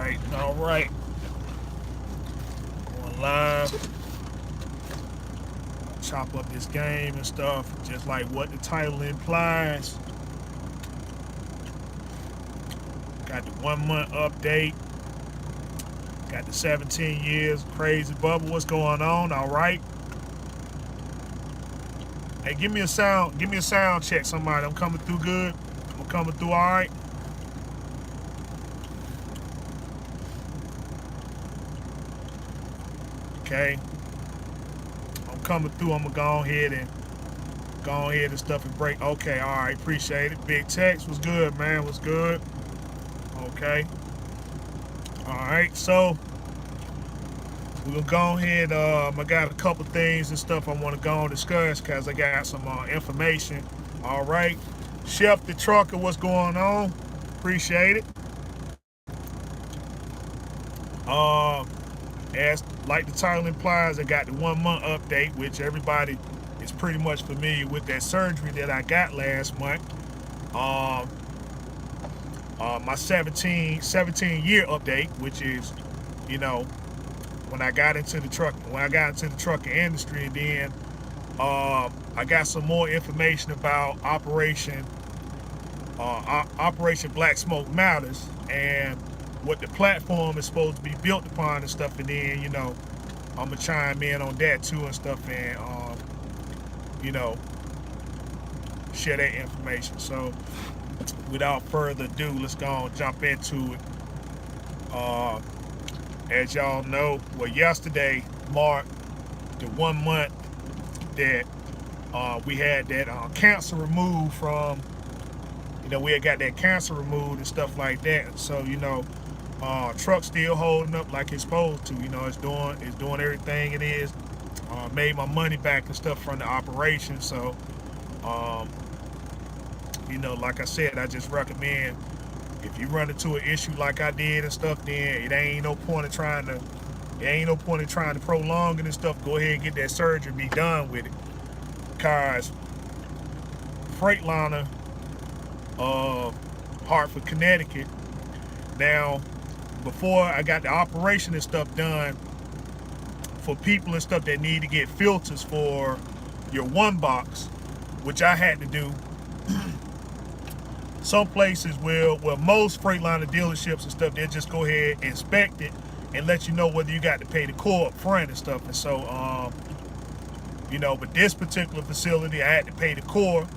All right. Going live. Chop up this game and stuff, just like what the title implies. Got the 1 month update. Got the 17 years crazy bubble. What's going on? All right. Hey, give me a sound. Give me a sound check, somebody. I'm coming through good. I'm coming through all right. Okay. I'm coming through. I'm gonna go ahead and stuff and break. Okay, all right. Appreciate it. Big Tex was good, man. Was good. Okay. All right. So we're gonna go ahead. I got a couple things and stuff I want to go and discuss because I got some information. All right. Chef the Trucker, what's going on? Appreciate it. As like the title implies, I got the 1 month update, which everybody is pretty much familiar with that surgery that I got last month. My 17 year update, which is, you know, when I got into the trucking industry, and then I got some more information about Operation Black Smoke Matters and what the platform is supposed to be built upon and stuff. And then, you know, I'm gonna chime in on that too and stuff, and you know, share that information. So without further ado, let's go and jump into it. As y'all know, well, yesterday marked the 1 month that we had that cancer removed from, you know, we had got that cancer removed and stuff like that. So, you know, truck's still holding up like it's supposed to. You know, it's doing everything it is. Made my money back and stuff from the operation. So, you know, like I said, I just recommend, if you run into an issue like I did and stuff, then it ain't no point in trying to prolong it and stuff. Go ahead and get that surgery, be done with it. Because Freightliner of Hartford, Connecticut. Now, before I got the operation and stuff done, for people and stuff that need to get filters for your one box, which I had to do, some places will, well, most Freightliner dealerships and stuff, they'll just go ahead and inspect it and let you know whether you got to pay the core up front and stuff. And so, you know, but this particular facility, I had to pay the core.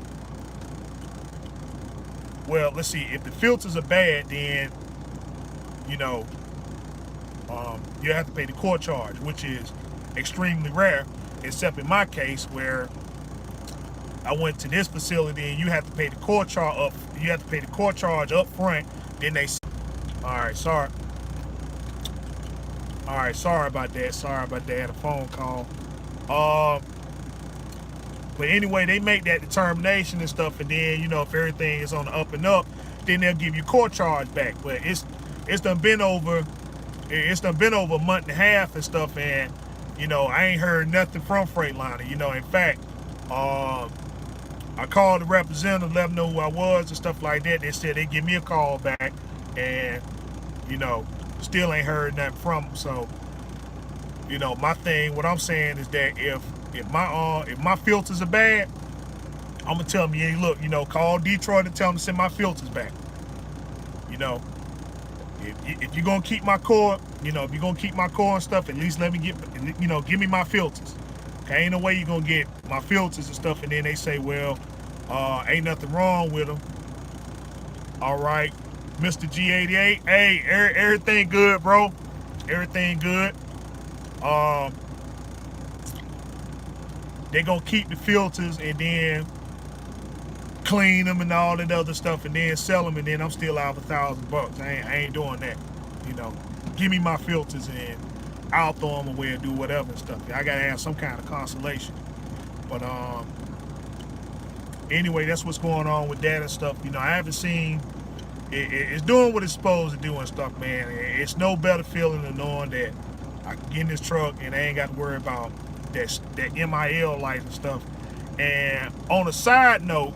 Well, let's see, if the filters are bad, then, you know, you have to pay the core charge, which is extremely rare, except in my case where I went to this facility and you have to pay the core charge up. You have to pay the core charge up front. Then they, all right, sorry about that. Sorry about that. I had a phone call. But anyway, they make that determination and stuff, and then, you know, if everything is on the up and up, then they'll give you core charge back. But it's done been over a month and a half and stuff, and, you know, I ain't heard nothing from Freightliner. You know, in fact, I called the representative, let them know who I was and stuff like that. They said they'd give me a call back, and, you know, still ain't heard nothing from them. So, you know, my thing, what I'm saying is that if my filters are bad, I'm gonna tell them, hey, look, you know, call Detroit and tell them to send my filters back. You know, if you're gonna keep my core, you know, if you're gonna keep my core and stuff, at least let me get, you know, give me my filters. Okay, ain't no way you're gonna get my filters and stuff, and then they say, well, ain't nothing wrong with them. All right, Mr. G88, hey, everything good, bro. Everything good. They gonna keep the filters and then clean them and all that other stuff and then sell them, and then I'm still out of $1,000. I ain't doing that. You know, give me my filters and I'll throw them away and do whatever and stuff. I gotta have some kind of consolation. But anyway, that's what's going on with that and stuff. You know, I haven't seen it's doing what it's supposed to do and stuff, man. It's no better feeling than knowing that I can get in this truck and I ain't got to worry about that MIL light and stuff. And on a side note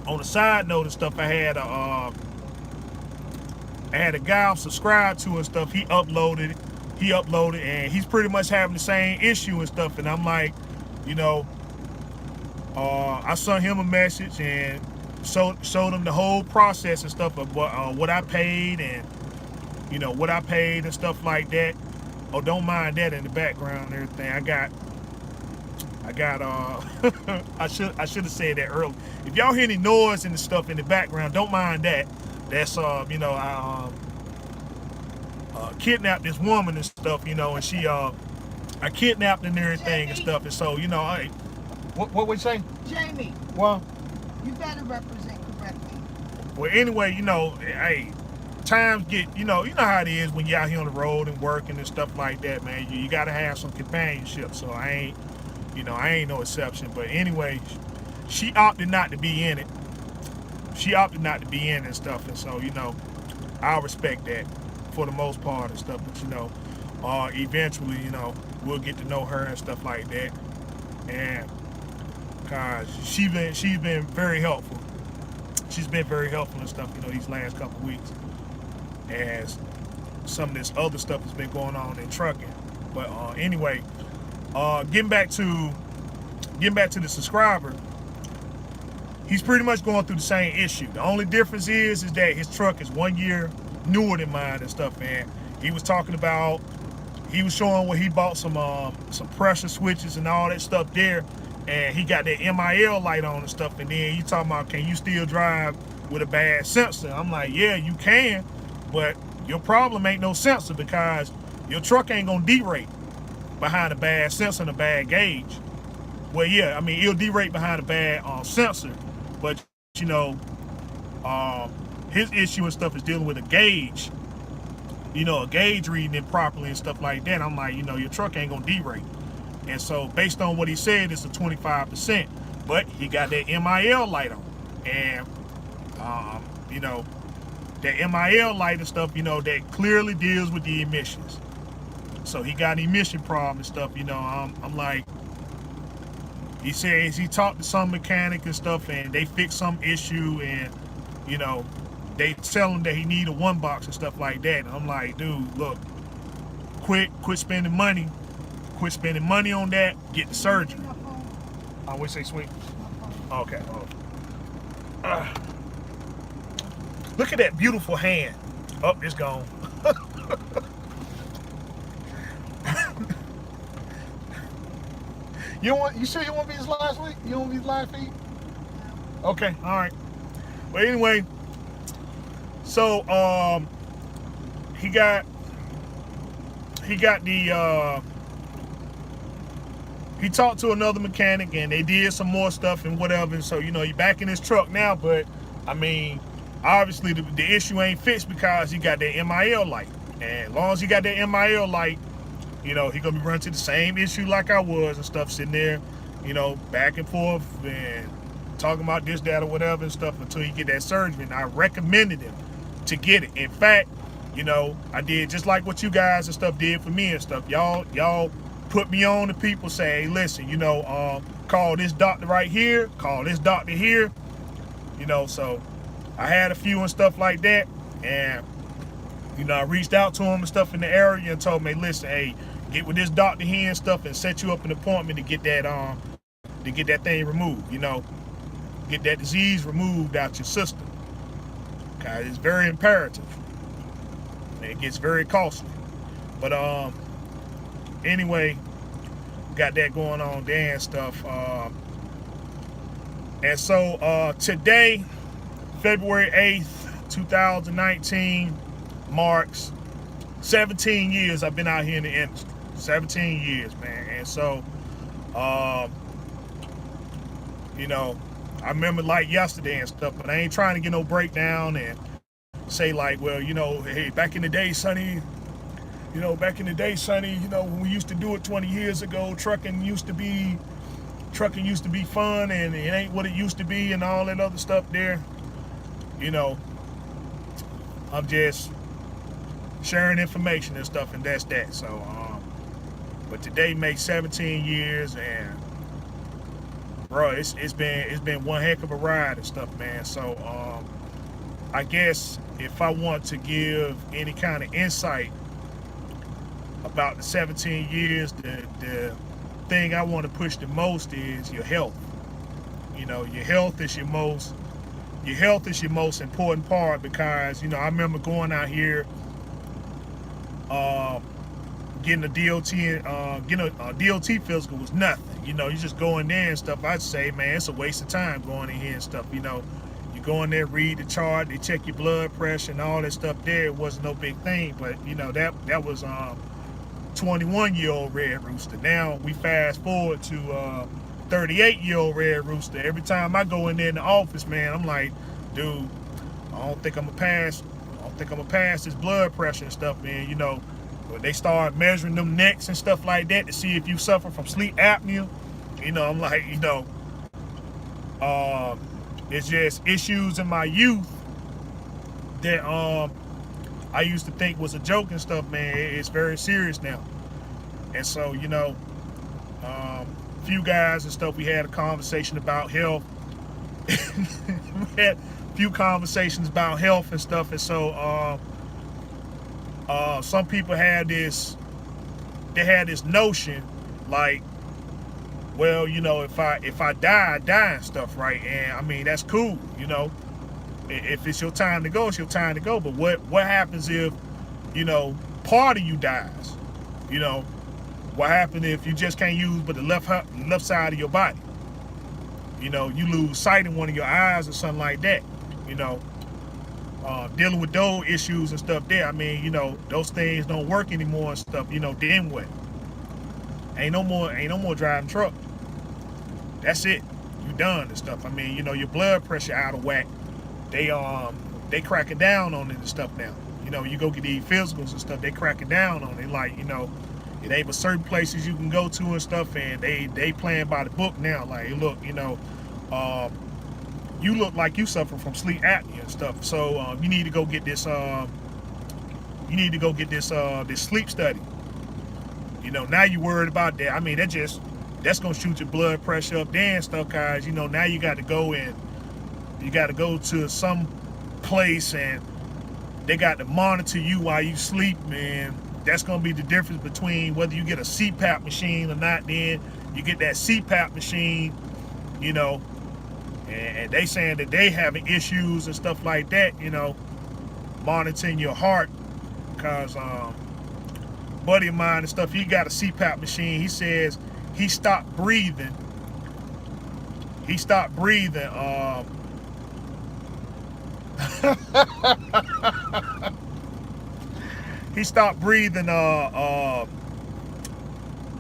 and stuff, I had I had a guy I'm subscribed to and stuff. He uploaded it, and he's pretty much having the same issue and stuff. And I'm like, you know, I sent him a message and showed him the whole process and stuff of what I paid, and you know what I paid and stuff like that. Oh, don't mind that in the background and everything. I got I should have said that earlier. If y'all hear any noise and stuff in the background, don't mind that. That's you know, I kidnapped this woman and stuff, you know, and she I kidnapped and everything and stuff, and so, you know, what we say? Jamie. Well, you better represent correctly. Well, anyway, you know, hey, times get, you know how it is when you're out here on the road and working and stuff like that, man. You got to have some companionship. So I ain't no exception. But anyway, she opted not to be in it. She opted not to be in and stuff. And so, you know, I respect that for the most part and stuff. But, you know, eventually, you know, we'll get to know her and stuff like that. And cause she's been very helpful. She's been very helpful and stuff, you know, these last couple of weeks, as some of this other stuff has been going on in trucking. But anyway, getting back to the subscriber, he's pretty much going through the same issue. The only difference is that his truck is 1 year newer than mine and stuff, man. He was talking about, he was showing where he bought some pressure switches and all that stuff there, and he got that MIL light on and stuff, and then he talking about, can you still drive with a bad sensor? I'm like, yeah, you can, but your problem ain't no sensor, because your truck ain't gonna derate behind a bad sensor and a bad gauge. Well, yeah, I mean, it'll derate behind a bad sensor, but you know, his issue and stuff is dealing with a gauge, you know, a gauge reading it properly and stuff like that. I'm like, you know, your truck ain't gonna derate. And so based on what he said, it's a 25%, but he got that MIL light on. And, you know, that MIL light and stuff, you know, that clearly deals with the emissions. So he got an emission problem and stuff, you know. I'm like, he says he talked to some mechanic and stuff, and they fixed some issue, and, you know, they tell him that he need a one box and stuff like that. And I'm like, dude, look, quit spending money. Quit spending money on that. Get the surgery. I always say sweet. Okay. Look at that beautiful hand. Oh, it's gone. You sure you want these last week? You want these live feed? Okay, all right. But anyway, so he got the he talked to another mechanic, and they did some more stuff and whatever. And so, you know, he back in his truck now, but I mean, obviously the issue ain't fixed because he got that MIL light. And as long as he got that MIL light, you know, he gonna be running to the same issue like I was and stuff, sitting there, you know, back and forth and talking about this, that, or whatever and stuff until he get that surgery. And I recommended him to get it. In fact, you know, I did just like what you guys and stuff did for me and stuff. Y'all put me on to people, say, hey, listen, you know, call this doctor right here, call this doctor here, you know. So I had a few and stuff like that, and you know, I reached out to him and stuff in the area and told him, hey, listen, hey, get with this doctor here and stuff and set you up an appointment to get that thing removed, you know, get that disease removed out your system, because it's very imperative and it gets very costly. But anyway, got that going on there and stuff. And so today, February 8th, 2019, marks 17 years I've been out here in the industry. 17 years, man. And so, you know, I remember like yesterday and stuff, but I ain't trying to get no breakdown and say like, well, you know, hey, back in the day, Sonny, you know, when we used to do it 20 years ago, trucking used to be fun, and it ain't what it used to be and all that other stuff there. You know, I'm just sharing information and stuff, and that's that. So, but today makes 17 years, and bro, it's been one heck of a ride and stuff, man. So, I guess if I want to give any kind of insight about the 17 years, the thing I want to push the most is your health. You know, your health is your most important part, because, you know, I remember going out here, getting a DOT, getting a DOT physical was nothing. You know, you just go in there and stuff. I'd say, man, it's a waste of time going in here and stuff. You know, you go in there, read the chart, they check your blood pressure and all that stuff there. It wasn't no big thing, but, you know, that was 21-year-old Red Rooster. Now we fast forward to 38-year-old Red Rooster. Every time I go in there in the office, man, I'm like, dude, I don't think I'm gonna pass this blood pressure and stuff, man. You know, when they start measuring them necks and stuff like that to see if you suffer from sleep apnea, you know, I'm like, you know, it's just issues in my youth that I used to think was a joke and stuff, man. It's very serious now. And so, you know, few guys and stuff, we had a conversation about health. We had a few conversations about health and stuff. And so some people had this notion like, well, you know, if I die, I die and stuff, right? And I mean, that's cool, you know. If it's your time to go, it's your time to go. But what happens if, you know, part of you dies? You know, what happens if you just can't use but the left side of your body? You know, you lose sight in one of your eyes or something like that. You know, dealing with those issues and stuff there. I mean, you know, those things don't work anymore and stuff. You know, then what? Ain't no more driving truck. That's it. You done and stuff. I mean, you know, your blood pressure out of whack. They cracking down on it and stuff now. You know, you go get these physicals and stuff, they cracking down on it. Like, you know, it ain't but certain places you can go to and stuff, and they playing by the book now. Like, hey, look, you know, you look like you suffer from sleep apnea and stuff. So you need to go get this. This sleep study. You know, now you worried about that. I mean, that's gonna shoot your blood pressure up there and stuff, guys. You know, now you got to go to some place and they got to monitor you while you sleep, man. That's gonna be the difference between whether you get a CPAP machine or not. Then you get that CPAP machine, you know, and they saying that they having issues and stuff like that, you know, monitoring your heart. Because buddy of mine and stuff, he got a CPAP machine. He says he stopped breathing. He stopped breathing. He stopped breathing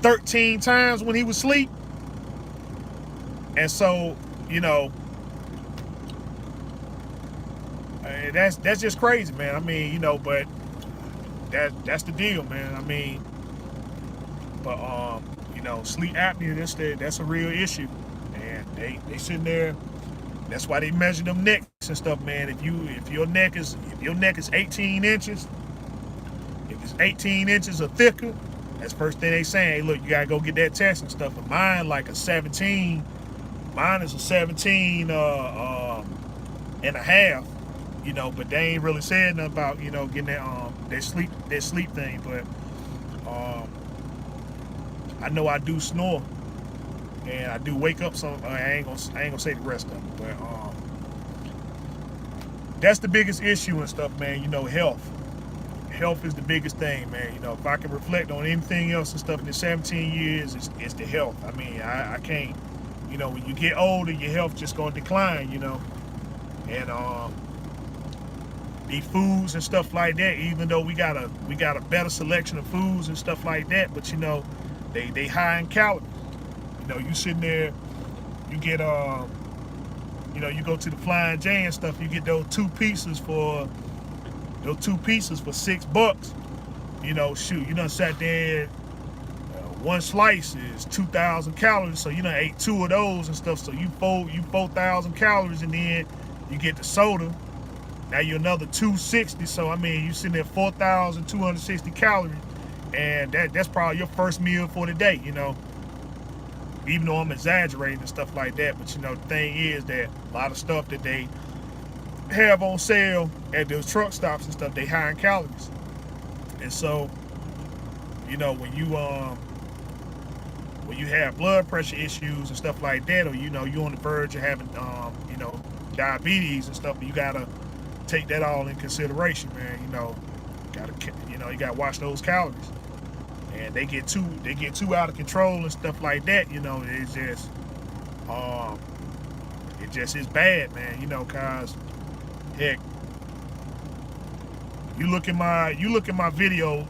13 times when he was asleep. And so, you know, that's just crazy, man. I mean, you know, but that's the deal, man. I mean, but you know, sleep apnea, that's a real issue. And they sitting there. That's why they measure them necks and stuff, man. If your neck is 18 inches, if it's 18 inches or thicker, that's the first thing they saying. Hey, look, you gotta go get that test and stuff. But mine like a 17. Mine is a 17 and a half. You know, but they ain't really said nothing about, you know, getting that sleep thing. But I know I do snore. And I do wake up some. I ain't gonna say the rest of it, but that's the biggest issue and stuff, man. You know, health. Health is the biggest thing, man. You know, if I can reflect on anything else and stuff in the 17 years, it's the health. I mean, I can't. You know, when you get older, your health just gonna decline. You know, and the foods and stuff like that. Even though we got a better selection of foods and stuff like that, but you know, they high in calories. You know, you sitting there, you get you know, you go to the Flying J and stuff, you get those two pieces for $6. You know, shoot, you done sat there, one slice is 2,000 calories, so you done ate two of those and stuff, so you 4,000 calories, and then you get the soda, now you're another 260, so I mean, you sitting there 4,260 calories, and that's probably your first meal for the day, you know. Even though I'm exaggerating and stuff like that, but you know, the thing is that a lot of stuff that they have on sale at those truck stops and stuff, they high in calories. And so, you know, when you have blood pressure issues and stuff like that, or you know, you're on the verge of having you know, diabetes and stuff, you gotta take that all in consideration, man. You gotta watch those calories. And they get too out of control and stuff like that, you know. It just is bad, man, you know, cause heck, you look at my video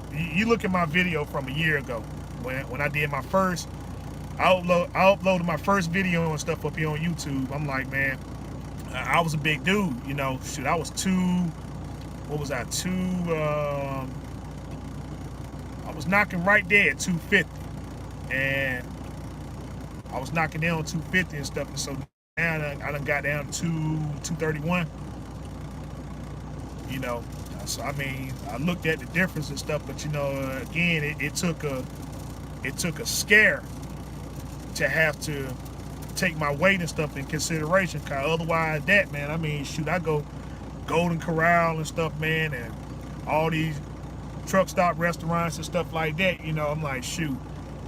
from a year ago when I did my first, I uploaded my first video and stuff up here on YouTube. I'm like, man, I was a big dude, you know. Shit, I was I was knocking right there at 250, and I was knocking down 250 and stuff. And so now I done got down to 231. You know, so I mean, I looked at the difference and stuff, but you know, again, it took a scare to have to take my weight and stuff in consideration. Cause otherwise, that, man, I mean, shoot, I go Golden Corral and stuff, man, and all these truck stop restaurants and stuff like that. You know, I'm like, shoot,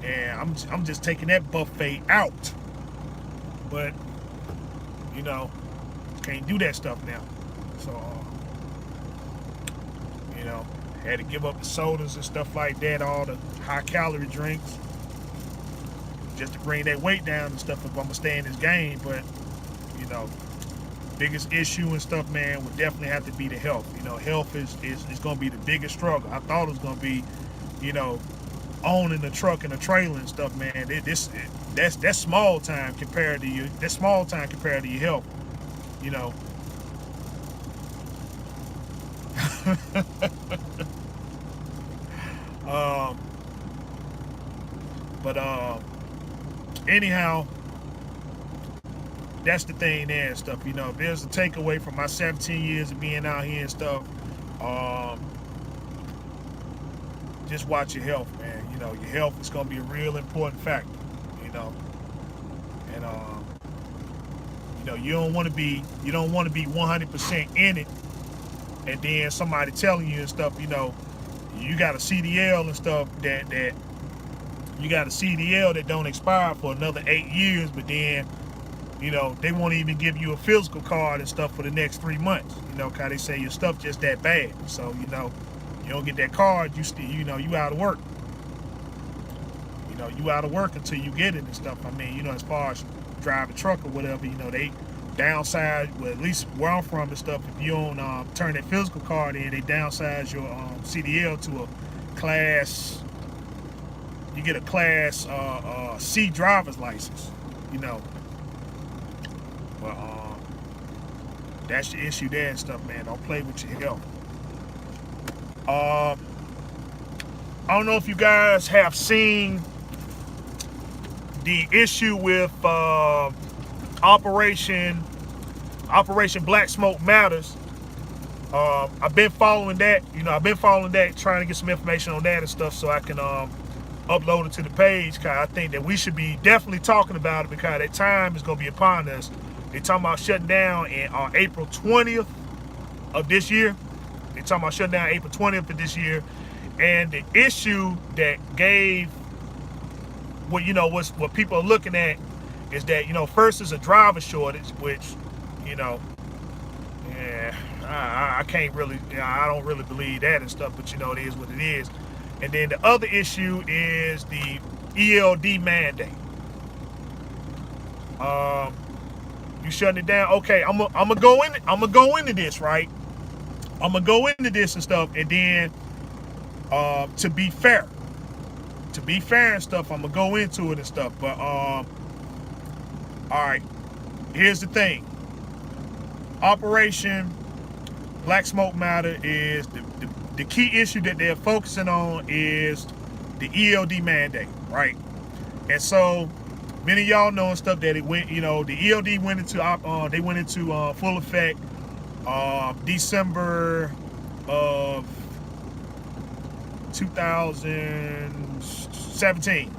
and I'm just taking that buffet out. But you know, can't do that stuff now. So you know, had to give up the sodas and stuff like that, all the high calorie drinks, just to bring that weight down and stuff if I'm gonna stay in this game. But you know, biggest issue and stuff, man, would definitely have to be the health. You know, health is gonna be the biggest struggle. I thought it was gonna be, you know, owning a truck and a trailer and stuff, man. That's small time compared to you. That's small time compared to your health. You know. Anyhow, that's the thing there and stuff. You know, if there's a takeaway from my 17 years of being out here and stuff, just watch your health, man. You know, your health is gonna be a real important factor. You know, and you know, you don't want to be 100% in it, and then somebody telling you and stuff, you know, you got a CDL and stuff that you got a CDL that don't expire for another 8 years, but then, you know, they won't even give you a physical card and stuff for the next 3 months. You know, cause they say your stuff just that bad. So, you know, you don't get that card, you still, you know, you out of work. You know, you out of work until you get it and stuff. I mean, you know, as far as driving a truck or whatever, you know, they downsize, well, at least where I'm from and stuff, if you don't turn that physical card in, they downsize your CDL to a class, you get a class C driver's license, you know. But that's the issue there and stuff, man. Don't play with your health. I don't know if you guys have seen the issue with Operation Black Smoke Matters. I've been following that. You know, trying to get some information on that and stuff, so I can upload it to the page. Cause I think that we should be definitely talking about it, because that time is gonna be upon us. They talking about shutting down in April 20th of this year. They talking about shutting down April 20th of this year, and the issue that gave what, you know, what people are looking at is that, you know, first is a driver shortage, which, you know, yeah, I can't really, you know, I don't really believe that and stuff, but you know, it is what it is. And then the other issue is the ELD mandate. You shutting it down? Okay, I'm gonna go into this, right? I'm gonna go into this and stuff, and then to be fair and stuff, I'm gonna go into it and stuff. But all right, here's the thing. Operation Black Smoke Matter is the key issue that they're focusing on is the ELD mandate, right? And so many of y'all know and stuff that it went, you know, the ELD went into full effect December of 2017.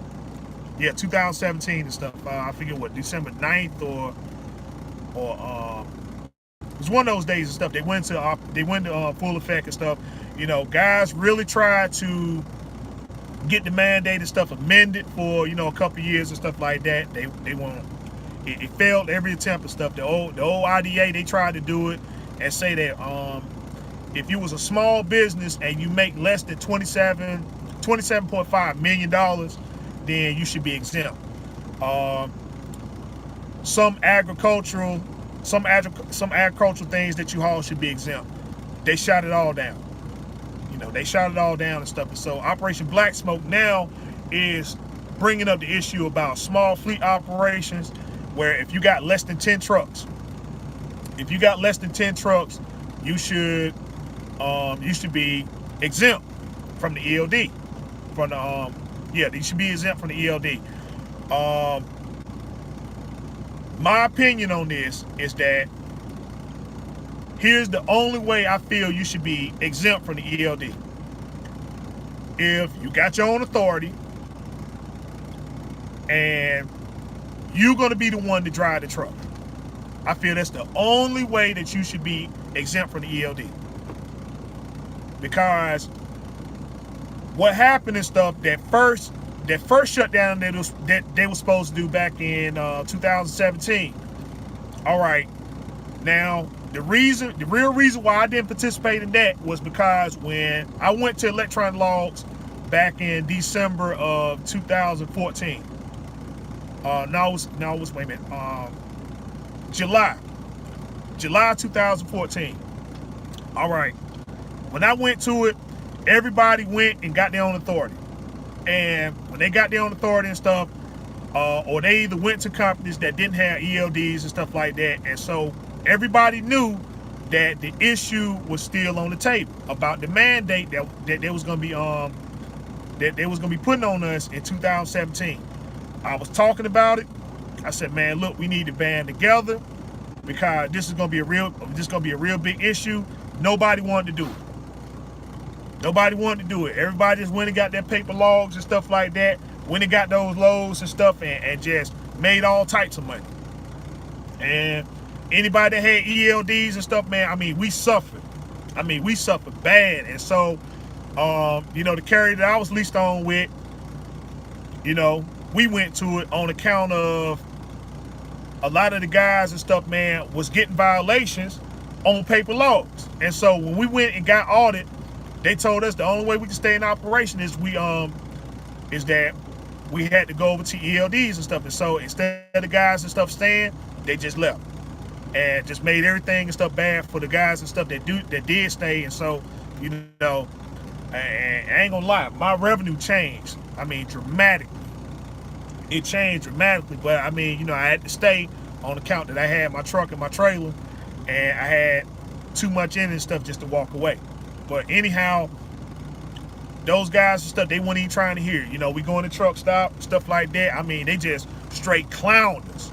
Yeah, 2017 and stuff. I forget what, December 9th or was one of those days and stuff. They went to full effect and stuff. You know, guys really tried to get the mandate and stuff amended for, you know, a couple years and stuff like that. They won't. It failed every attempt and stuff. The old IDA, they tried to do it and say that if you was a small business and you make less than $27.5 million, then you should be exempt. Some agricultural things that you haul should be exempt. They shot it all down. You know, they shot it all down and stuff. And so Operation Black Smoke now is bringing up the issue about small fleet operations, where if you got less than 10 trucks, you should be exempt from the ELD. You should be exempt from the ELD. My opinion on this is that here's the only way I feel you should be exempt from the ELD. If you got your own authority and you're going to be the one to drive the truck, I feel that's the only way that you should be exempt from the ELD. Because what happened and stuff, that first shutdown that they were supposed to do back in 2017. All right, now the real reason why I didn't participate in that was because when I went to Electron Logs back in December of 2014. July 2014. All right, when I went to it, everybody went and got their own authority. And when they got their own authority and stuff, or they either went to companies that didn't have ELDs and stuff like that, and so everybody knew that the issue was still on the table about the mandate that they was gonna be putting on us in 2017. I was talking about it. I said, man, look, we need to band together because this is gonna be a real big issue. Nobody wanted to do it. Everybody just went and got their paper logs and stuff like that. Went and got those loads and stuff and just made all types of money. And anybody that had ELDs and stuff, man, I mean, we suffered. We suffered bad. And so, you know, the carrier that I was leased on with, you know, we went to it on account of a lot of the guys and stuff, man, was getting violations on paper logs. And so when we went and got audited, they told us the only way we can stay in operation is that we had to go over to ELDs and stuff. And so instead of the guys and stuff staying, they just left and just made everything and stuff bad for the guys and stuff that did stay. And so, you know, and I ain't gonna lie, my revenue changed. Dramatically. It changed dramatically, but you know, I had to stay on account that I had my truck and my trailer, and I had too much in it and stuff just to walk away. But anyhow, those guys and stuff, they weren't even trying to hear. You know, we going to truck stop, stuff like that. They just straight clowned us.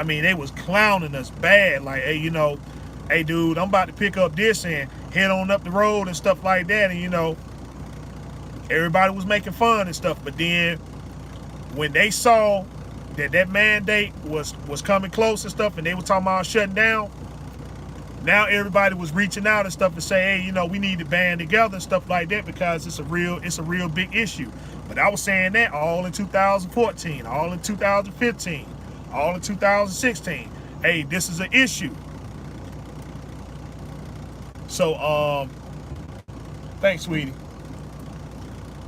They was clowning us bad. Like, hey, you know, hey, dude, I'm about to pick up this and head on up the road and stuff like that. And, you know, everybody was making fun and stuff. But then when they saw that mandate was coming close and stuff, and they were talking about shutting down, now everybody was reaching out and stuff and say, hey, you know, we need to band together and stuff like that because it's a real big issue. But I was saying that all in 2014, all in 2015, all in 2016. Hey, this is an issue. So, thanks, sweetie.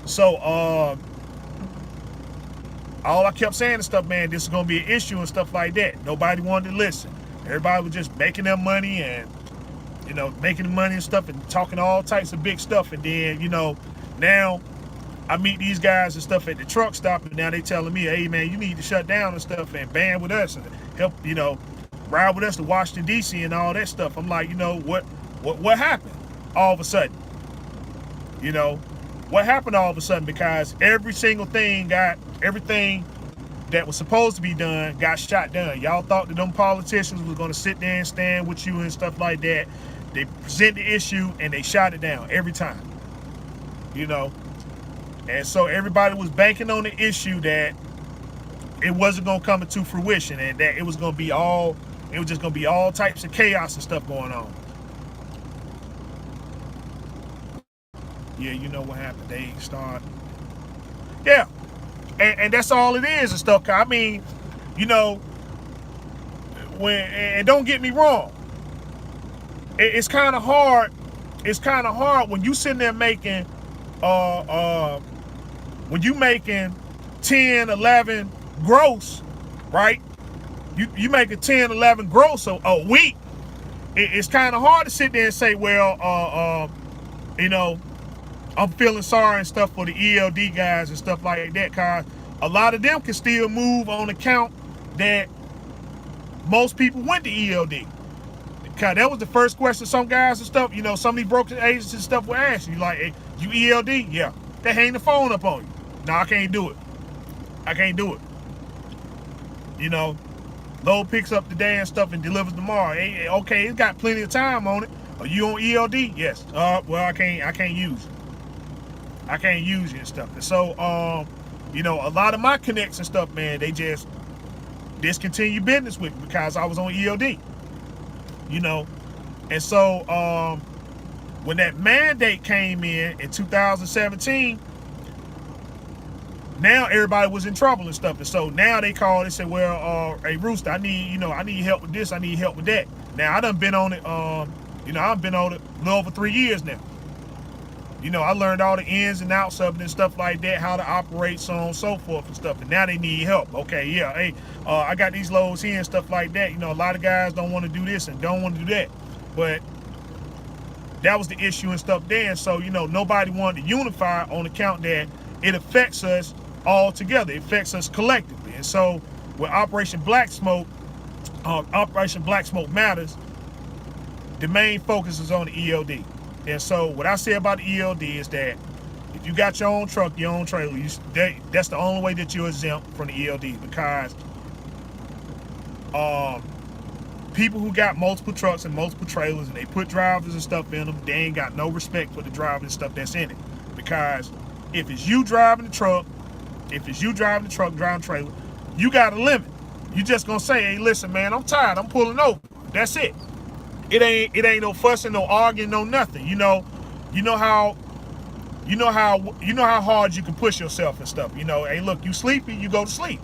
So, all I kept saying and stuff, man, this is gonna be an issue and stuff like that. Nobody wanted to listen. Everybody was just making their money and, you know, making the money and stuff and talking all types of big stuff. And then, you know, now I meet these guys and stuff at the truck stop, and now they telling me, hey, man, you need to shut down and stuff and band with us and help, you know, ride with us to Washington, D.C. and all that stuff. I'm like, you know, what happened all of a sudden? You know, what happened all of a sudden? Because every single thing everything that was supposed to be done got shot down. Y'all thought that them politicians was going to sit there and stand with you and stuff like that. They present the issue and they shot it down every time, you know. And so everybody was banking on the issue that it wasn't going to come into fruition and that it was going to be all it was just gonna be all types of chaos and stuff going on. Yeah, you know what happened. They start. Yeah, and that's all it is and stuff. I mean, you know, and don't get me wrong, it's kind of hard. It's kind of hard when you sitting there making, when you making 10, 11 gross, right? You making 10, 11 gross a week. It's kind of hard to sit there and say, well, you know, I'm feeling sorry and stuff for the ELD guys and stuff like that, cause a lot of them can still move on account that most people went to ELD. Cause that was the first question some guys and stuff, you know, some of these broker agents and stuff were asking you, like, hey, you ELD? Yeah. They hang the phone up on you. No, I can't do it. I can't do it. You know, load picks up today and stuff and delivers tomorrow. Hey, okay, it's got plenty of time on it. Are you on ELD? Yes. Well, I can't use it. I can't use it and stuff. And so, you know, a lot of my connects and stuff, man, they just discontinue business with me because I was on ELD. You know, and so when that mandate came in 2017, now everybody was in trouble and stuff. And so now they called and said, well, hey Rooster, I need help with this, I need help with that. Now I done been on it, you know, I've been on it a little over 3 years now. You know, I learned all the ins and outs of it and stuff like that, how to operate, so on and so forth and stuff. And now they need help. Okay, yeah, hey, I got these loads here and stuff like that. You know, a lot of guys don't want to do this and don't want to do that. But that was the issue and stuff then. So, you know, nobody wanted to unify on account that it affects us all together. It affects us collectively. And so with Operation Black Smoke Matters, the main focus is on the ELD. And so what I say about the ELD is that if you got your own truck, your own trailer, that's the only way that you're exempt from the ELD, because people who got multiple trucks and multiple trailers and they put drivers and stuff in them, they ain't got no respect for the driver and stuff that's in it. Because if it's you driving the truck, driving trailer, you got a limit. You just gonna say, hey, listen, man, I'm tired, I'm pulling over. That's it. It ain't no fussing, no arguing, no nothing. You know how hard you can push yourself and stuff. You know, hey, look, you sleepy, you go to sleep.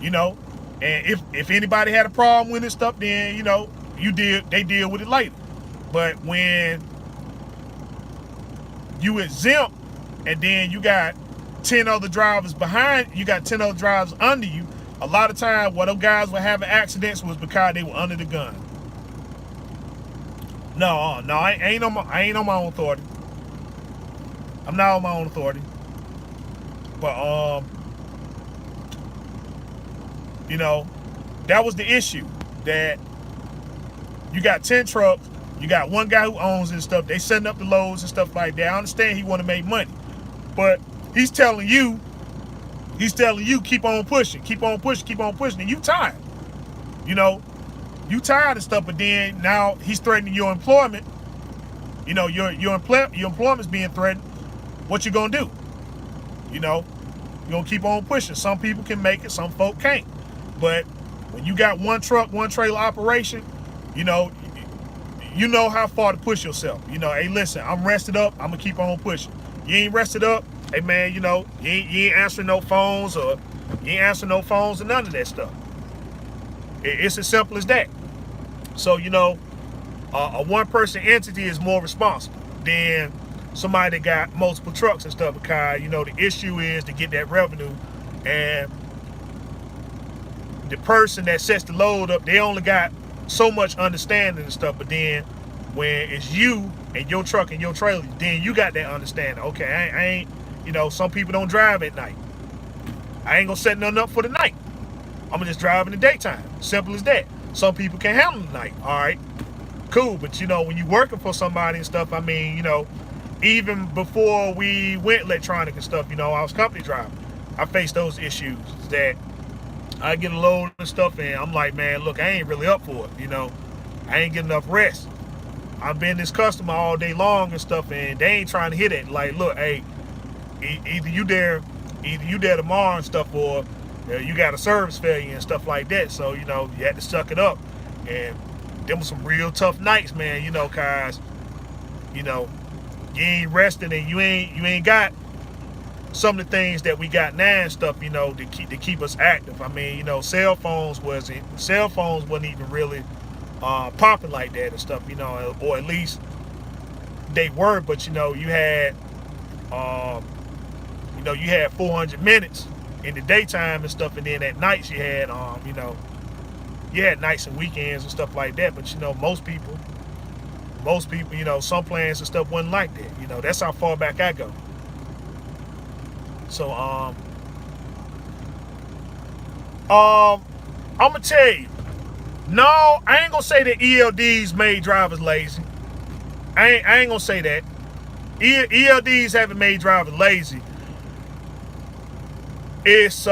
You know, and if anybody had a problem with this stuff, then you know they deal with it later. But when you exempt and then you got 10 other drivers behind, you got 10 other drivers under you, a lot of times what those guys were having accidents was because they were under the gun. No, I ain't on my own authority. I'm not on my own authority. But you know, that was the issue. That you got 10 trucks, you got one guy who owns it and stuff. They setting up the loads and stuff like that. I understand he want to make money, but he's telling you, keep on pushing, and you tired. You know. You tired of stuff, but then now he's threatening your employment. You know, your employment's being threatened. What you gonna do? You know, you're gonna keep on pushing. Some people can make it, some folk can't. But when you got one truck, one trailer operation, you know how far to push yourself. You know, hey, listen, I'm rested up, I'm gonna keep on pushing. You ain't rested up, hey man, you know, you ain't answering no phones or none of that stuff. It's as simple as that. So, you know, a one-person entity is more responsible than somebody that got multiple trucks and stuff, because, you know, the issue is to get that revenue, and the person that sets the load up, they only got so much understanding and stuff, but then when it's you and your truck and your trailer, then you got that understanding. Okay, I ain't, you know, some people don't drive at night. I ain't gonna set nothing up for the night. I'm gonna just drive in the daytime. Simple as that. Some people can handle the night. All right, cool. But you know, when you working for somebody and stuff, I mean, you know, even before we went electronic and stuff, you know, I was company driving. I faced those issues that I get a load and stuff, and I'm like, man, look, I ain't really up for it. You know, I ain't getting enough rest. I've been this customer all day long and stuff, and they ain't trying to hit it. Like, look, hey, either you there tomorrow and stuff, or you got a service failure and stuff like that. So, you know, you had to suck it up. And them were some real tough nights, man, you know, cause, you know, you ain't resting and you ain't got some of the things that we got now and stuff, you know, to keep us active. I mean, you know, cell phones wasn't even really popping like that and stuff, you know, or at least they were, but you know, you had 400 minutes in the daytime and stuff, and then at nights you had you had nights and weekends and stuff like that. But you know, most people, you know, some plans and stuff wasn't like that. You know, that's how far back I go. So I'm gonna tell you, no, I ain't gonna say that ELDs made drivers lazy. I ain't gonna say that. ELDs haven't made drivers lazy. It's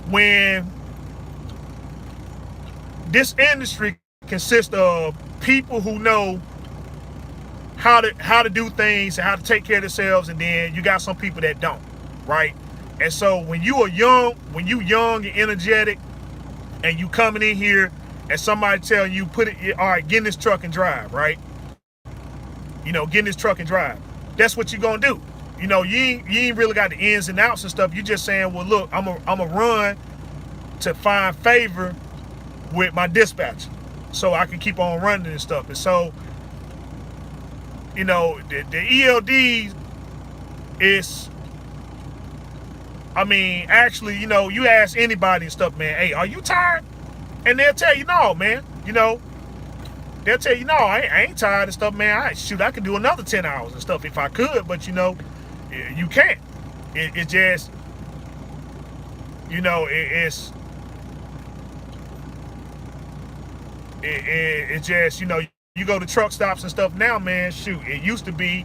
when this industry consists of people who know how to do things and how to take care of themselves, and then you got some people that don't, right? And so when you young and energetic, and you coming in here and somebody telling you all right, get in this truck and drive, right? You know, get in this truck and drive. That's what you gonna do. You know, you ain't really got the ins and outs and stuff. You just saying, well, look, I'm a run to find favor with my dispatcher so I can keep on running and stuff. And so, you know, the ELD is, I mean, actually, you know, you ask anybody and stuff, man, hey, are you tired? And they'll tell you, no, man. You know, they'll tell you, no, I ain't tired and stuff, man. I could do another 10 hours and stuff if I could, but, you know, you can't. It just, you know, it's just, you know, you go to truck stops and stuff now, man, shoot, it used to be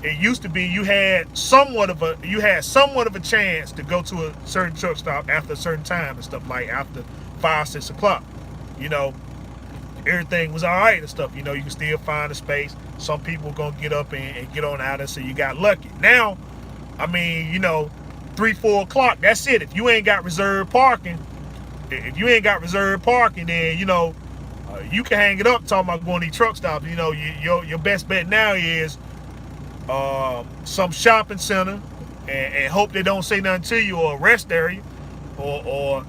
you had somewhat of a chance to go to a certain truck stop after a certain time and stuff, like after 5, 6 o'clock. You know, everything was all right and stuff. You know, you can still find a space. Some people gonna get up and get on out, and so you got lucky. Now, I mean, you know, 3, 4 o'clock, that's it. If you ain't got reserved parking, then, you know, you can hang it up talking about going to these truck stops. You know, your best bet now is some shopping center, and hope they don't say nothing to you, or a rest area, or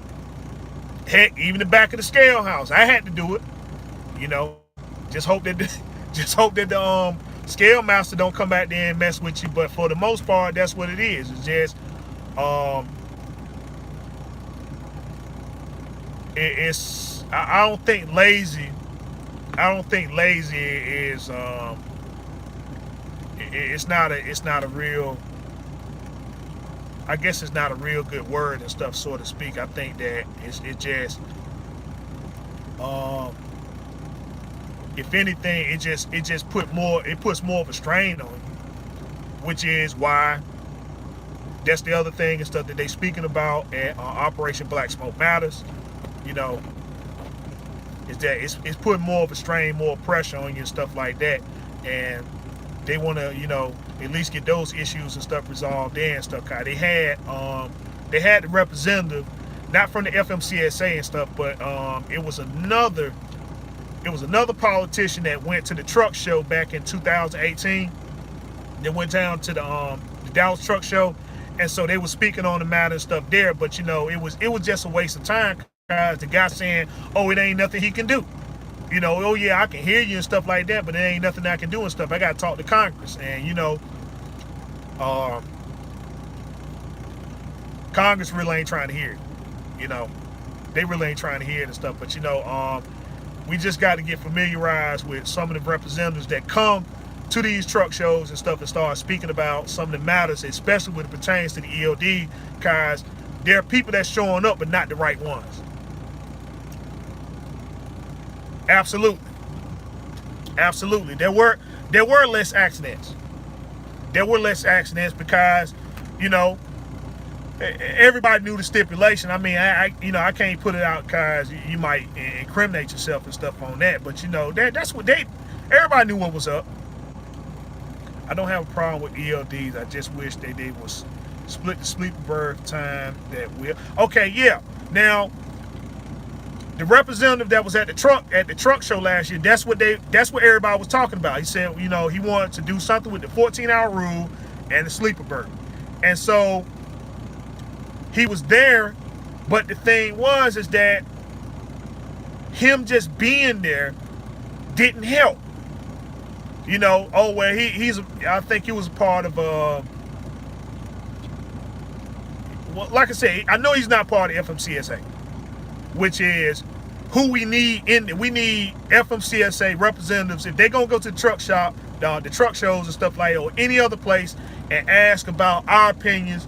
heck, even the back of the scale house. I had to do it. You know, just hope that the scale master don't come back there and mess with you. But for the most part, that's what it is. It's just I don't think lazy is it's not a real, I guess it's not a real good word and stuff, so to speak. I think that it just if anything, it puts more of a strain on you, which is why that's the other thing and stuff that they speaking about at Operation Black Smoke Matters. You know, is that it's putting more of a strain, more pressure on you and stuff like that, and they want to, you know, at least get those issues and stuff resolved there and stuff. They had the representative, not from the FMCSA and stuff, but it was another politician that went to the truck show back in 2018. They went down to the Dallas Truck Show, and so they were speaking on the matter and stuff there. But you know, it was just a waste of time, guys. The guy saying, "Oh, it ain't nothing he can do." You know, "Oh yeah, I can hear you and stuff like that, but there ain't nothing I can do and stuff. I got to talk to Congress." And you know, Congress really ain't trying to hear it. You know, they really ain't trying to hear it and stuff. But you know, we just got to get familiarized with some of the representatives that come to these truck shows and stuff and start speaking about some of the matters, especially when it pertains to the ELD, because there are people that's showing up, but not the right ones. Absolutely. There were less accidents. There were less accidents because, you know, everybody knew the stipulation. I mean, I can't put it out because you might incriminate yourself and stuff on that. But you know, that's what everybody knew what was up. I don't have a problem with ELDs. I just wish they was split the sleeper berth time that will. Okay, yeah. Now, the representative that was at the truck show last year, that's what everybody was talking about. He said, you know, he wanted to do something with the 14-hour rule and the sleeper berth. And so he was there, but the thing is that him just being there didn't help. You know, oh well, I think he was a part of well, like I said, I know he's not part of FMCSA, which is who we need we need FMCSA representatives. If they're gonna go to the truck shop, the truck shows and stuff like that, or any other place, and ask about our opinions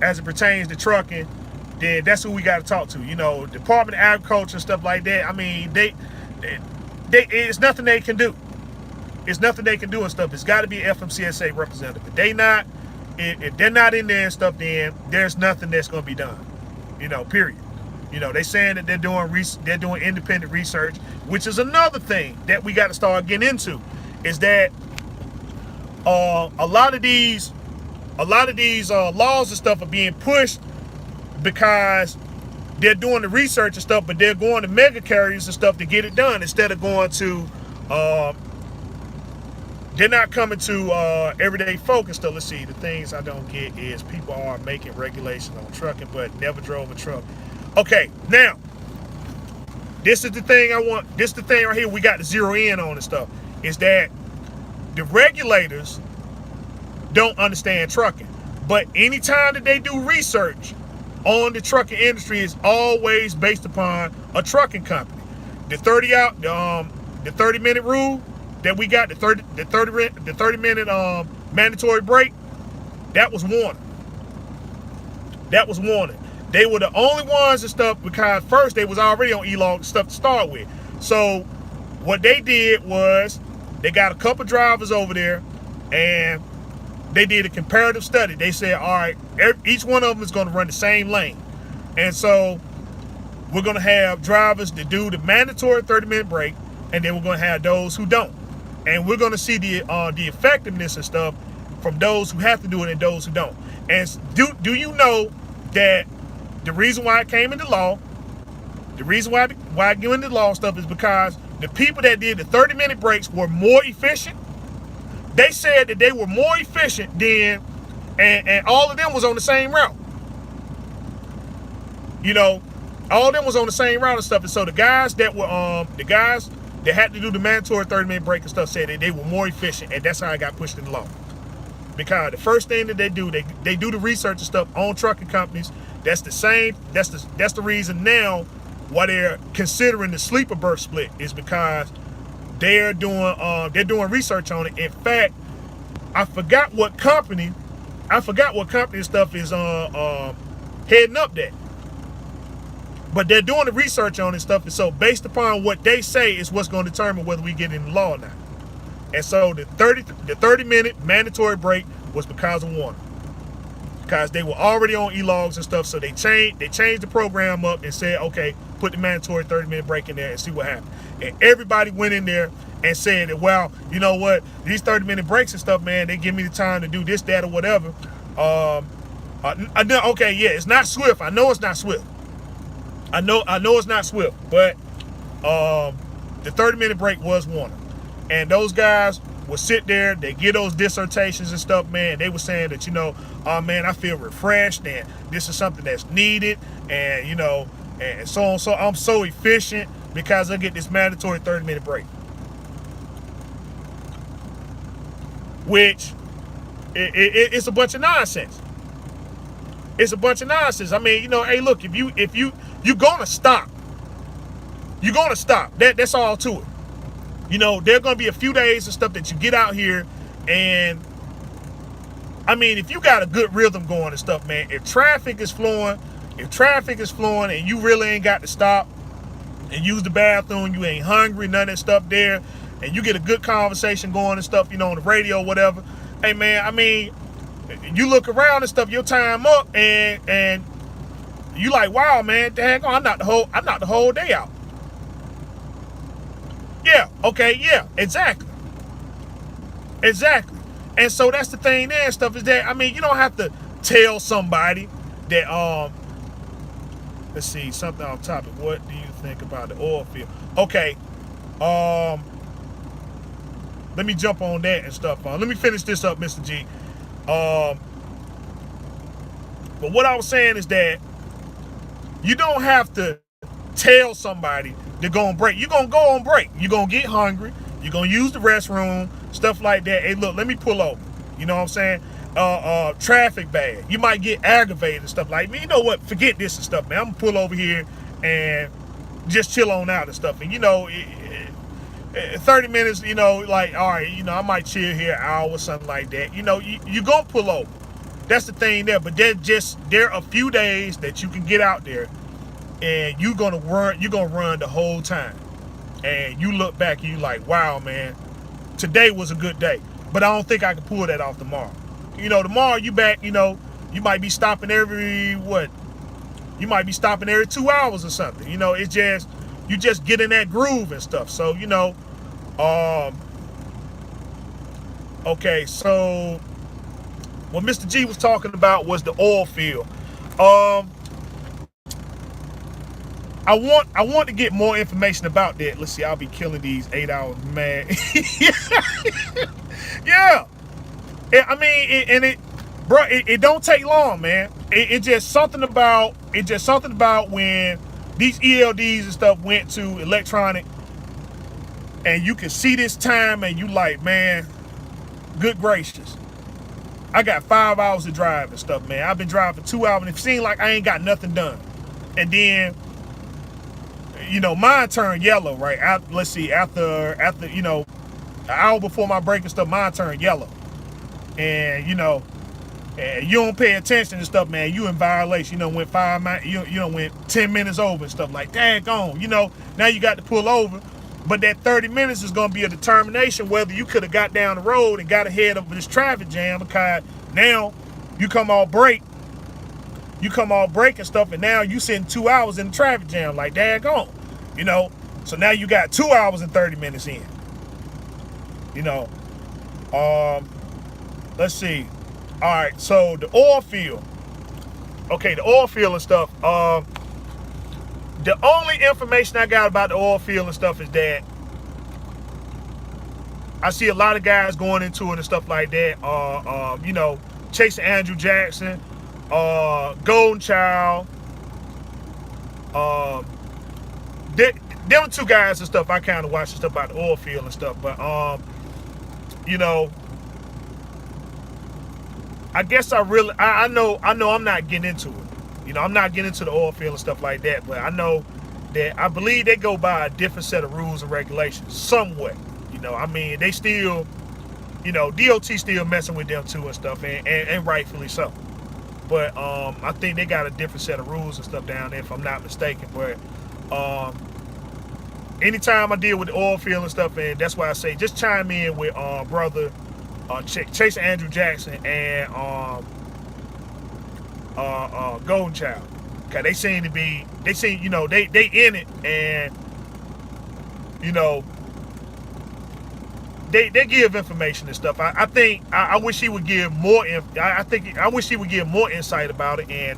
as it pertains to trucking, then that's who we got to talk to. You know, Department of Agriculture and stuff like that. I mean, they it's nothing they can do. It's nothing they can do and stuff. It's got to be FMCSA representative. If they're not in there and stuff, then there's nothing that's going to be done. You know, period. You know, they saying that they're doing independent research, which is another thing that we got to start getting into. Is that a lot of these laws and stuff are being pushed because they're doing the research and stuff, but they're going to mega carriers and stuff to get it done instead of going to they're not coming to everyday folk and stuff. Let's see, the things I don't get is people are making regulations on trucking but never drove a truck. Okay, now this is the thing this is the thing right here we got to zero in on and stuff, is that the regulators don't understand trucking. But anytime that they do research on the trucking industry, is always based upon a trucking company. The 30-minute rule that we got, the 30-minute mandatory break, that was warning. That was warning. They were the only ones and stuff, because first they was already on E-log stuff to start with. So what they did was they got a couple drivers over there and they did a comparative study. They said, all right, each one of them is going to run the same lane. And so we're going to have drivers that do the mandatory 30-minute break, and then we're going to have those who don't. And we're going to see the effectiveness and stuff from those who have to do it and those who don't. And do you know that the reason why it came into law, the reason why it came into law and stuff is because the people that did the 30-minute breaks were more efficient. They said that they were more efficient than, and all of them was on the same route. You know, all of them was on the same route and stuff. And so the guys that had to do the mandatory 30-minute break and stuff said that they were more efficient, and that's how it got pushed in the law. Because the first thing that they do the research and stuff on trucking companies. That's the reason now why they're considering the sleeper berth split, is because they're doing research on it. In fact, I forgot what company and stuff is heading up that. But they're doing the research on it and stuff, and so based upon what they say is what's going to determine whether we get in the law or not. And so the 30-minute mandatory break was because of warning. Because they were already on E-logs and stuff, so they changed the program up and said, okay, put the mandatory 30-minute break in there and see what happens. And everybody went in there and said that, well, you know what, these 30-minute breaks and stuff, man, they give me the time to do this, that, or whatever. Okay, yeah, it's not Swift. I know it's not Swift. I know it's not Swift, but the 30-minute break was warning. And those guys would sit there, they get those dissertations and stuff, man. They were saying that, you know, oh man, I feel refreshed, and this is something that's needed, and you know, and so on. So I'm so efficient because I get this mandatory 30-minute break. Which it's a bunch of nonsense. It's a bunch of nonsense. I mean, you know, hey, look, if you're gonna stop, you're gonna stop. That's all to it. You know, there are going to be a few days and stuff that you get out here, and I mean, if you got a good rhythm going and stuff, man, if traffic is flowing and you really ain't got to stop and use the bathroom, you ain't hungry, none of that stuff there, and you get a good conversation going and stuff, you know, on the radio or whatever, hey man, I mean, you look around and stuff, your time up, and you like, wow, man, dang, I'm not the whole day out. Yeah, okay, yeah, exactly. And so that's the thing there and stuff, is that, I mean, you don't have to tell somebody that let's see, something off topic. What do you think about the oil field? Okay, let me jump on that and stuff. Let me finish this up, Mr. G. But what I was saying is that you don't have to tell somebody to go on break. You're going to go on break. You're going to get hungry. You're going to use the restroom, stuff like that. Hey, look, let me pull over. You know what I'm saying? Traffic bad. You might get aggravated and stuff like, man, you know what? Forget this and stuff, man. I'm going to pull over here and just chill on out and stuff. And, 30 minutes, like, all right, I might chill here an hour or something like that. You're going to pull over. That's the thing there. But there are a few days that you can get out there and you're gonna run the whole time. And you look back and you like, wow, man, today was a good day. But I don't think I can pull that off tomorrow. Tomorrow you back, you might be stopping every 2 hours or something. It's just, you just get in that groove and stuff. So, okay, so what Mr. G was talking about was the oil field. I want to get more information about that. Let's see, I'll be killing these 8 hours, man. Yeah. I mean, it don't take long, man. It's just something about when these ELDs and stuff went to electronic, and you can see this time, and you like, man, good gracious. I got 5 hours to drive and stuff, man. I've been driving for 2 hours, and it seems like I ain't got nothing done. And then, mine turned yellow, right? Let's see, after an hour before my break and stuff, mine turned yellow. And, and you don't pay attention and stuff, man, you in violation. Went 5 miles, went 10 minutes over and stuff like, daggone, now you got to pull over. But that 30 minutes is going to be a determination whether you could have got down the road and got ahead of this traffic jam, because now you come all break and stuff, and now you sitting 2 hours in the traffic jam, like, daggone, So now you got 2 hours and 30 minutes in. Let's see. All right, so the oil field. Okay, the oil field and stuff. The only information I got about the oil field and stuff is that I see a lot of guys going into it and stuff like that. Chasing Andrew Jackson, Golden Child. Them two guys and stuff, I kind of watch stuff about the oil field and stuff. But, I guess I know I'm not getting into it. I'm not getting into the oil field and stuff like that, but I know that I believe they go by a different set of rules and regulations somewhat. They still, DOT still messing with them too and stuff, and rightfully so. But I think they got a different set of rules and stuff down there, if I'm not mistaken. But anytime I deal with the oil field and stuff, and that's why I say just chime in with brother Chase Andrew Jackson and Golden Child. Okay, they seem they in it, and they give information and stuff. I think I wish he would give more. I wish he would give more insight about it, and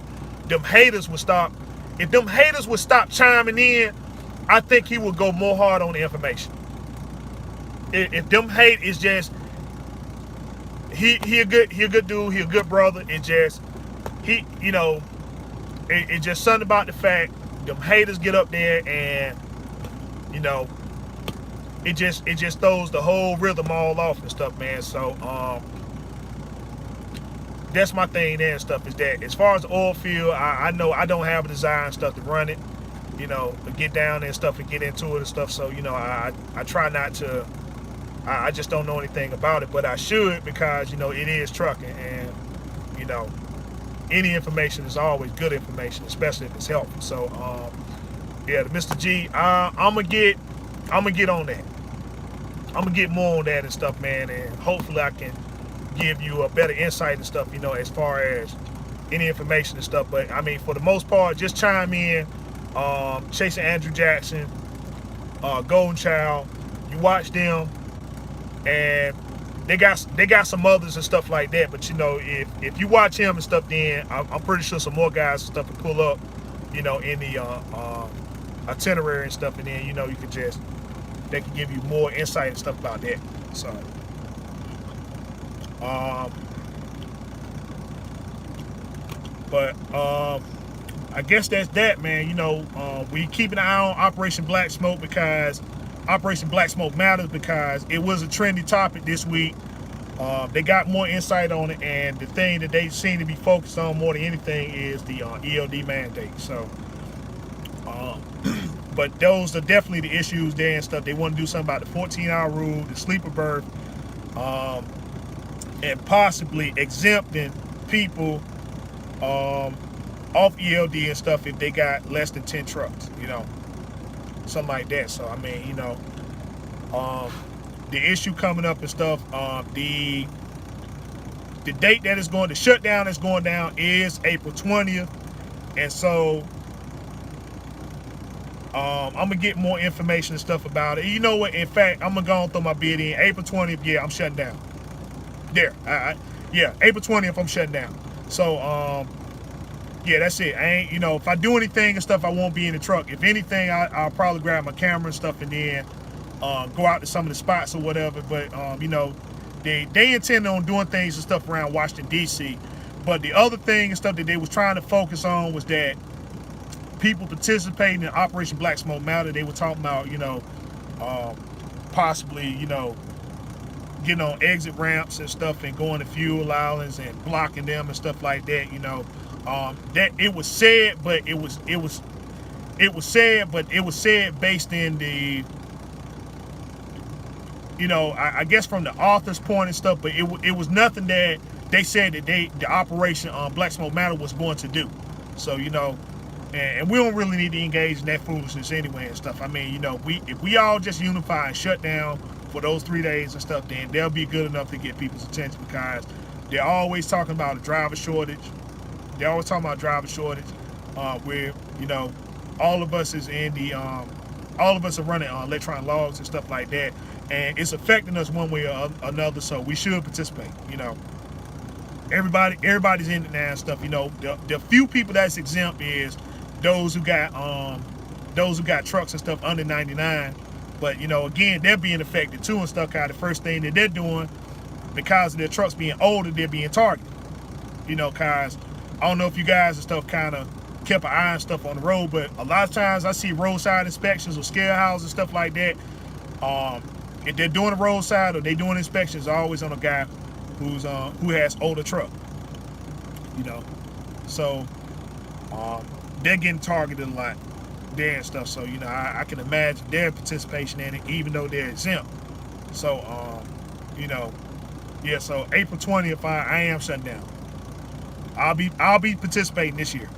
them haters would stop. If them haters would stop chiming in, I think he would go more hard on the information. If them hate is just he a good dude, he a good brother. It just it's just something about the fact them haters get up there, and it just throws the whole rhythm all off and stuff, man. So that's my thing there and stuff, is that as far as the oil field, I know I don't have a desire and stuff to run it, to get down there and stuff and get into it and stuff. So I try not to. I just don't know anything about it, but I should, because it is trucking, and any information is always good information, especially if it's helpful. So yeah, the Mr. G, I'm gonna get on that. I'm gonna get more on that and stuff, man, and hopefully I can give you a better insight and stuff, as far as any information and stuff. But I mean, for the most part, just chime in. Chasing Andrew Jackson, Golden Child, you watch them, and they got some others and stuff like that. But you know, if you watch him and stuff, then I'm pretty sure some more guys and stuff will pull up, you know, in the itinerary and stuff, and then you know you can just they can give you more insight and stuff about that. So, but I guess that's that, man. You know, we keep an eye on Operation Black Smoke because Operation Black Smoke matters because it was a trendy topic this week. They got more insight on it, and the thing that they seem to be focused on more than anything is the ELD mandate. So, but those are definitely the issues there and stuff. They want to do something about the 14-hour rule, the sleeper berth, and possibly exempting people off ELD and stuff if they got less than 10 trucks, you know, something like that. So I mean, you know, the issue coming up and stuff, the date that is going, the shutdown that's going down is April 20th, and so I'm gonna get more information and stuff about it. You know what? In fact, I'm gonna go and throw my bid in. April 20th, yeah, I'm shutting down. There, yeah, April 20th, I'm shutting down. So, yeah, that's it. I ain't, you know, if I do anything and stuff, I won't be in the truck. If anything, I'll probably grab my camera and stuff and then go out to some of the spots or whatever. But you know, they intend on doing things and stuff around Washington D.C. But the other thing and stuff that they was trying to focus on was that people participating in Operation Black Smoke Matter. They were talking about, you know, possibly, you know, getting on exit ramps and stuff and going to fuel islands and blocking them and stuff like that. You know, that it was said, but it was said based in the, you know, I guess from the author's point and stuff. But it was nothing that they said that the Operation Black Smoke Matter was going to do. So, you know. And we don't really need to engage in that foolishness anyway and stuff. I mean, you know, if we all just unify and shut down for those 3 days and stuff, then they'll be good enough to get people's attention because they're always talking about a driver shortage. They're always talking about driver shortage. Where, you know, all of us is in the, all of us are running on electronic logs and stuff like that, and it's affecting us one way or another. So we should participate. You know, everybody's in it now and stuff. You know, the few people that's exempt is those who got trucks and stuff under 99, but you know, again, they're being affected too and stuff. The first thing that they're doing, because of their trucks being older, they're being targeted. You know, cause I don't know if you guys and stuff kind of kept an eye on stuff on the road, but a lot of times I see roadside inspections or scale houses and stuff like that. If they're doing a roadside or they doing inspections, always on a guy who has older truck. You know, so they're getting targeted a lot there and stuff. So, you know, I can imagine their participation in it, even though they're exempt. So, you know, yeah, so April 20th, I am shutting down. I'll be participating this year.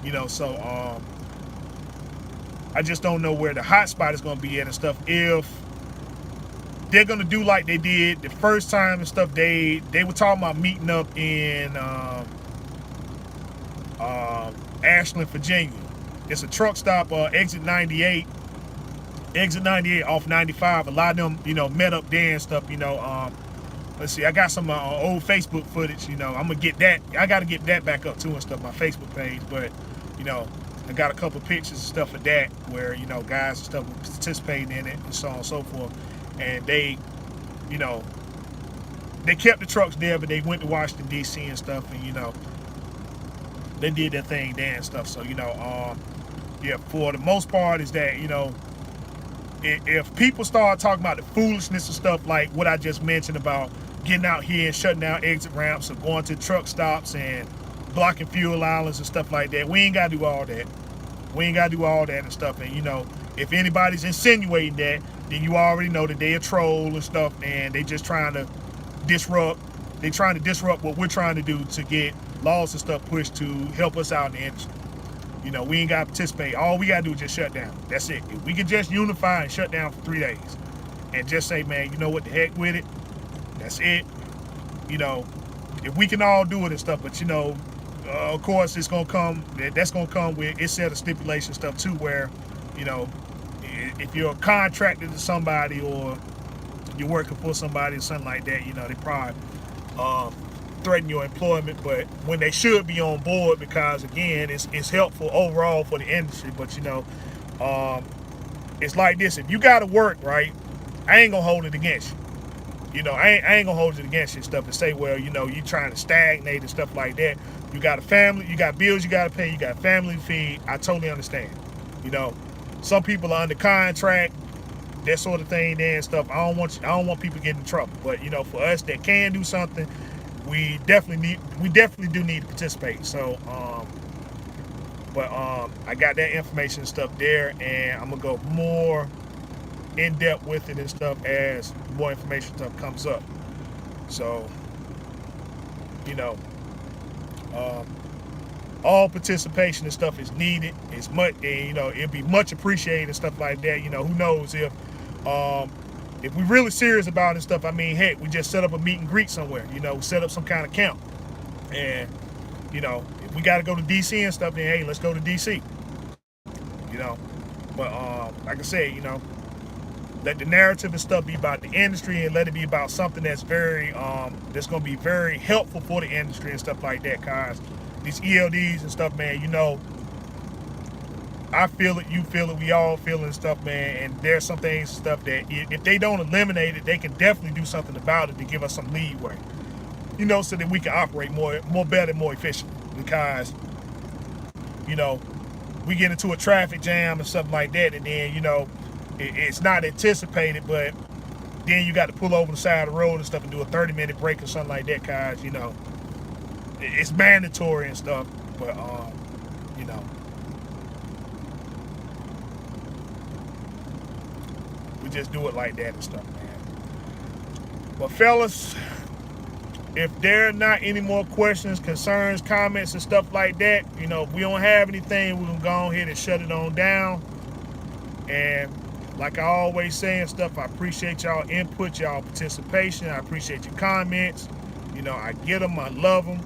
You know, so I just don't know where the hot spot is going to be at and stuff. If they're going to do like they did the first time and stuff, they were talking about meeting up in Ashland, Virginia. It's a truck stop, exit 98 off 95. A lot of them, you know, met up there and stuff. You know, let's see, I got some old Facebook footage. You know, I'm gonna get that. I got to get that back up too and stuff, my Facebook page. But you know, I got a couple pictures and stuff of that where, you know, guys and stuff were participating in it and so on and so forth. And they, you know, they kept the trucks there, but they went to Washington D.C. and stuff, and you know, they did their thing there and stuff. So, you know, yeah, for the most part is that, you know, if people start talking about the foolishness and stuff like what I just mentioned about getting out here and shutting down exit ramps or going to truck stops and blocking fuel islands and stuff like that, we ain't got to do all that. We ain't got to do all that and stuff. And, you know, if anybody's insinuating that, then you already know that they a troll and stuff, and they just trying to disrupt. They trying to disrupt what we're trying to do to get laws and stuff pushed to help us out in the industry. You know, we ain't got to participate. All we got to do is just shut down. That's it. If we could just unify and shut down for 3 days and just say, man, you know what, the heck with it. That's it. You know, if we can all do it and stuff, but, you know, of course, it's going to come, that's going to come with its set of stipulation stuff too, where, you know, if you're contracted to somebody or you're working for somebody or something like that, you know, they probably threaten your employment, but when they should be on board, because again, it's helpful overall for the industry. But you know, it's like this: if you got to work, right, I ain't gonna hold it against you. You know, I ain't gonna hold it against you and stuff and say, well, you know, you trying to stagnate and stuff like that. You got a family, you got bills you got to pay, you got family to feed. I totally understand. You know, some people are under contract, that sort of thing there and stuff. I don't want people getting in trouble. But you know, for us that can do something, we definitely do need to participate. So I got that information and stuff there, and I'm gonna go more in depth with it and stuff as more information stuff comes up. So you know, all participation and stuff is needed. It's much, and, you know, it'd be much appreciated and stuff like that. You know, who knows if we're really serious about it and stuff. I mean, heck, we just set up a meet and greet somewhere. You know, set up some kind of camp, and you know, if we got to go to DC and stuff, then hey, let's go to DC. You know, but like I said, you know, let the narrative and stuff be about the industry, and let it be about something that's very that's gonna be very helpful for the industry and stuff like that. Cause these ELDs and stuff, man, you know, I feel it, you feel it, we all feel it and stuff, man. And there's some things and stuff that if they don't eliminate it, they can definitely do something about it to give us some leeway. You know, so that we can operate more better, more efficient. Because, you know, we get into a traffic jam and something like that, and then, you know, it's not anticipated, but then you got to pull over the side of the road and stuff and do a 30-minute break or something like that, cause you know, it's mandatory and stuff. But you know, we just do it like that and stuff, man. But fellas, if there are not any more questions, concerns, comments, and stuff like that, you know, if we don't have anything, we're gonna go ahead and shut it on down. And like I always say and stuff, I appreciate y'all input, y'all participation. I appreciate your comments. You know, I get them, I love them.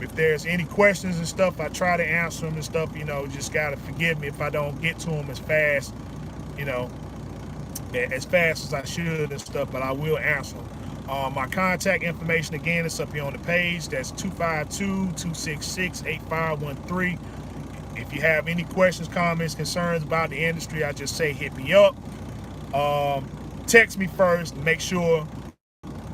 If there's any questions and stuff, I try to answer them and stuff. You know, just gotta forgive me if I don't get to them as fast, you know, as fast as I should and stuff, but I will answer them. My contact information, again, is up here on the page. That's 252-266-8513. If you have any questions, comments, concerns about the industry, I just say hit me up. Text me first, make sure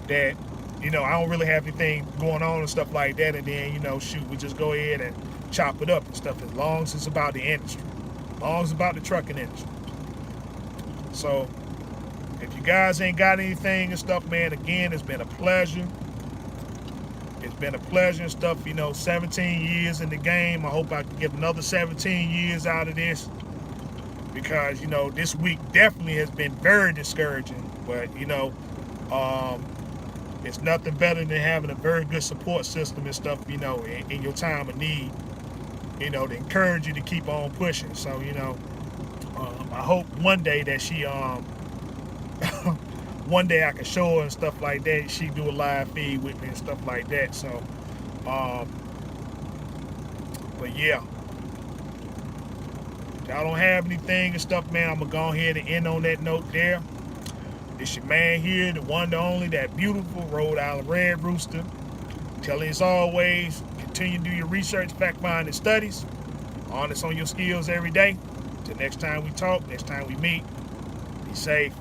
that, you know, I don't really have anything going on and stuff like that. And then, you know, shoot, we just go ahead and chop it up and stuff, as long as it's about the industry, as long as it's about the trucking industry. So if you guys ain't got anything and stuff, man, again, it's been a pleasure. It's been a pleasure and stuff, you know, 17 years in the game. I hope I can get another 17 years out of this, because, you know, this week definitely has been very discouraging. But, you know, it's nothing better than having a very good support system and stuff, you know, in your time of need, you know, to encourage you to keep on pushing. So, you know, I hope one day that she, one day I can show her and stuff like that. She do a live feed with me and stuff like that. So, but yeah, y'all don't have anything and stuff, man, I'm gonna go ahead and end on that note there. It's your man here, the one, the only, that beautiful Rhode Island Red Rooster. Telling you as always, continue to do your research, fact finding studies, honest on your skills every day. Till next time we talk, next time we meet, be safe.